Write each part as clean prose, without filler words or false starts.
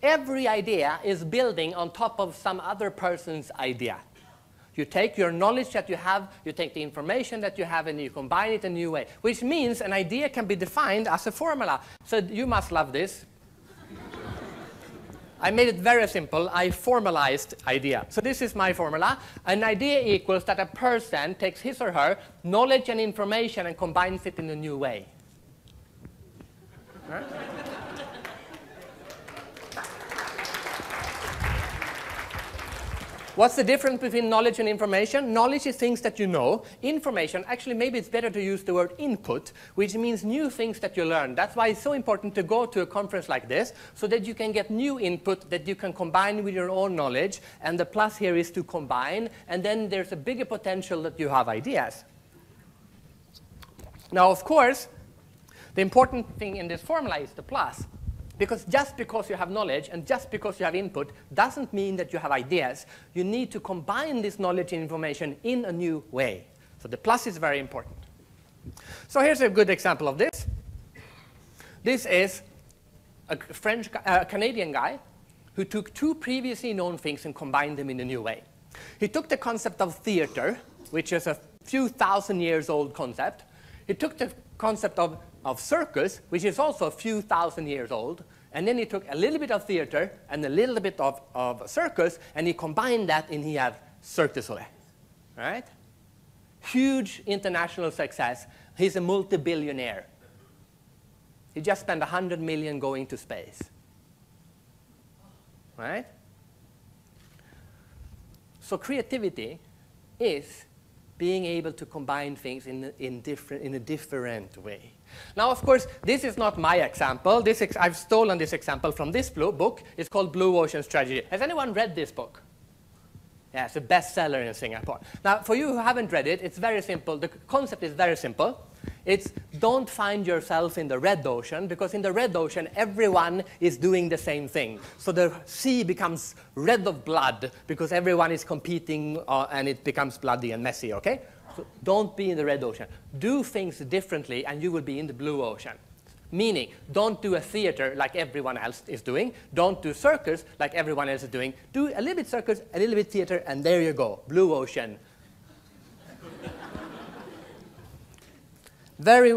Every idea is building on top of some other person's idea. You take your knowledge that you have, you take the information that you have, and you combine it a new way, which means an idea can be defined as a formula. So you must love this. I made it very simple. I formalized idea. So this is my formula. An idea equals that a person takes his or her knowledge and information and combines it in a new way. Right? What's the difference between knowledge and information? Knowledge is things that you know. Information, actually maybe it's better to use the word input, which means new things that you learn. That's why it's so important to go to a conference like this, so that you can get new input that you can combine with your own knowledge. And the plus here is to combine, and then there's a bigger potential that you have ideas. Now, of course, the important thing in this formula is the plus. Because just because you have knowledge and just because you have input doesn't mean that you have ideas. You need to combine this knowledge and information in a new way. So the plus is very important. So here's a good example of this. This is a Canadian guy who took two previously known things and combined them in a new way. He took the concept of theater, which is a few thousand years old concept. He took the concept of circus, which is also a few thousand years old, and then he took a little bit of theater and a little bit of circus, and he combined that, and he had Cirque du Soleil. Right? Huge international success. He's a multi-billionaire. He just spent $100 million going to space. Right? So creativity is being able to combine things in a different way. Now, of course, this is not my example. I've stolen this example from this book. It's called Blue Ocean Strategy. Has anyone read this book? Yeah, it's a bestseller in Singapore. Now, for you who haven't read it, it's very simple. The concept is very simple. It's don't find yourself in the red ocean, because in the red ocean, everyone is doing the same thing. So the sea becomes red of blood because everyone is competing and it becomes bloody and messy, okay? So don't be in the red ocean. Do things differently and you will be in the blue ocean. Meaning, don't do a theater like everyone else is doing. Don't do circus like everyone else is doing. Do a little bit circus, a little bit theater, and there you go, blue ocean. Very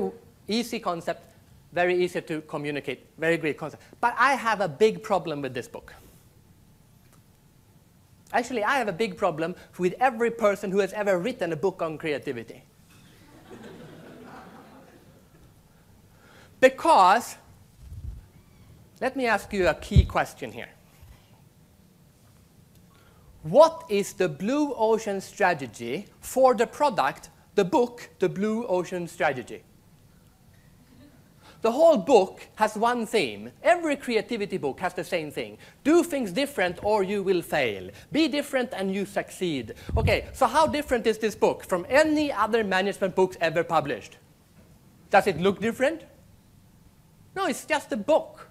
easy concept, very easy to communicate, very great concept. But I have a big problem with this book. Actually, I have a big problem with every person who has ever written a book on creativity. Because, let me ask you a key question here. What is the blue ocean strategy for the product, the book, the Blue Ocean Strategy? The whole book has one theme. Every creativity book has the same thing. Do things different or you will fail. Be different and you succeed. Okay, so how different is this book from any other management books ever published? Does it look different? No, it's just a book.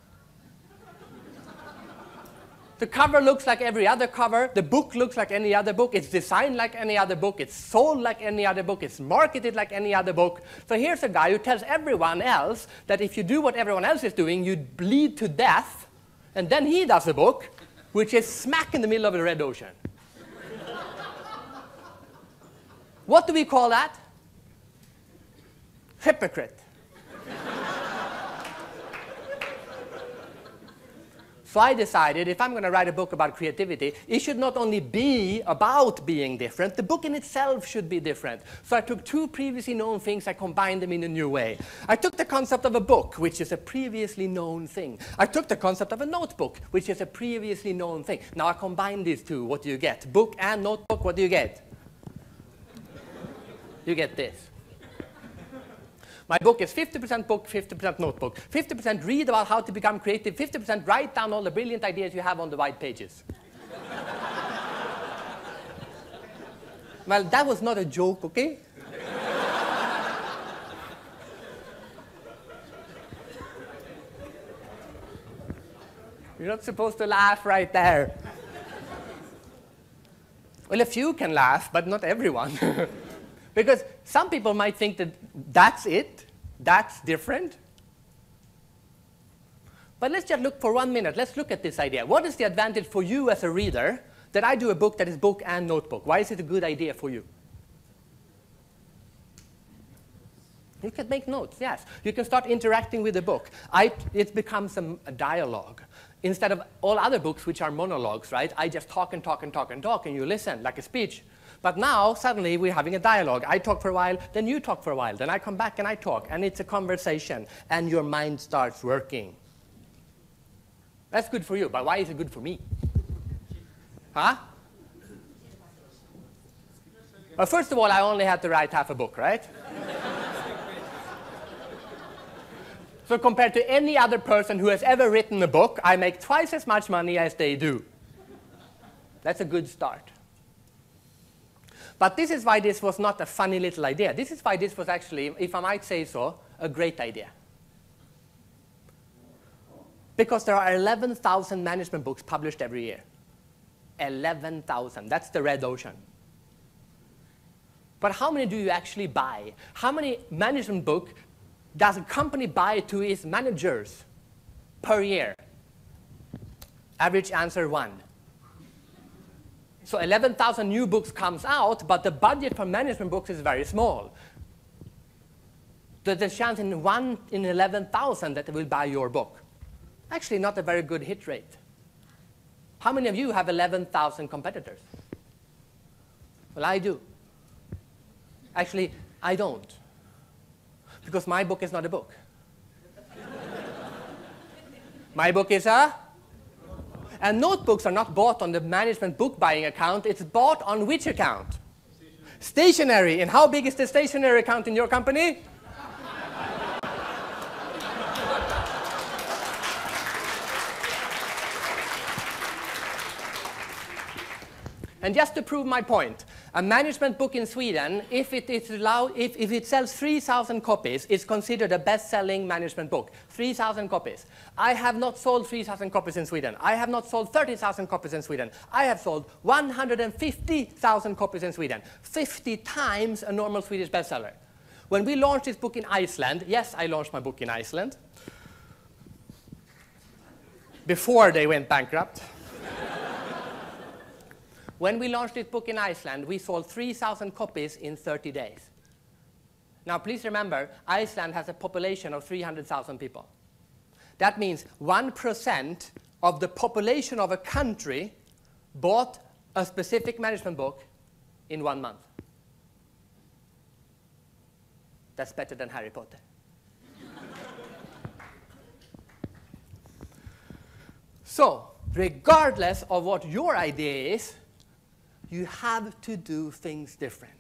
The cover looks like every other cover. The book looks like any other book. It's designed like any other book. It's sold like any other book. It's marketed like any other book. So here's a guy who tells everyone else that if you do what everyone else is doing, you bleed to death. And then he does a book, which is smack in the middle of the red ocean. What do we call that? Hypocrite. So I decided if I'm going to write a book about creativity, it should not only be about being different, the book in itself should be different. So I took two previously known things, I combined them in a new way. I took the concept of a book, which is a previously known thing. I took the concept of a notebook, which is a previously known thing. Now I combine these two, what do you get? Book and notebook, what do you get? You get this. My book is 50% book, 50% notebook. 50% read about how to become creative. 50% write down all the brilliant ideas you have on the white pages. Well, that was not a joke, okay? You're not supposed to laugh right there. Well, a few can laugh, but not everyone. Because some people might think that that's it, that's different. But let's just look for 1 minute. Let's look at this idea. What is the advantage for you as a reader that I do a book that is book and notebook? Why is it a good idea for you? You can make notes, yes. You can start interacting with the book. It becomes a dialogue. Instead of all other books, which are monologues, right? I just talk and talk and talk and talk, and you listen, like a speech. But now, suddenly, we're having a dialogue. I talk for a while, then you talk for a while, then I come back and I talk, and it's a conversation, and your mind starts working. That's good for you, but why is it good for me? Huh? Well, first of all, I only had to write half a book, right? So compared to any other person who has ever written a book, I make twice as much money as they do. That's a good start. But this is why this was not a funny little idea. This is why this was actually, if I might say so, a great idea. Because there are 11,000 management books published every year. 11,000. That's the red ocean. But how many do you actually buy? How many management books does a company buy to its managers per year? Average answer, 1. So 11,000 new books comes out, but the budget for management books is very small. There's a chance in 1 in 11,000 that they will buy your book. Actually, not a very good hit rate. How many of you have 11,000 competitors? Well, I do. Actually, I don't. Because my book is not a book. My book is a... And notebooks are not bought on the management book buying account. It's bought on which account? Stationery. And how big is the stationery account in your company? And just to prove my point, a management book in Sweden, if it sells 3,000 copies, it's considered a best-selling management book. 3,000 copies. I have not sold 3,000 copies in Sweden. I have not sold 30,000 copies in Sweden. I have sold 150,000 copies in Sweden. 50 times a normal Swedish bestseller. When we launched this book in Iceland, yes, I launched my book in Iceland, before they went bankrupt. When we launched this book in Iceland, we sold 3,000 copies in 30 days. Now, please remember, Iceland has a population of 300,000 people. That means 1% of the population of a country bought a specific management book in 1 month. That's better than Harry Potter. So, regardless of what your idea is, you have to do things different.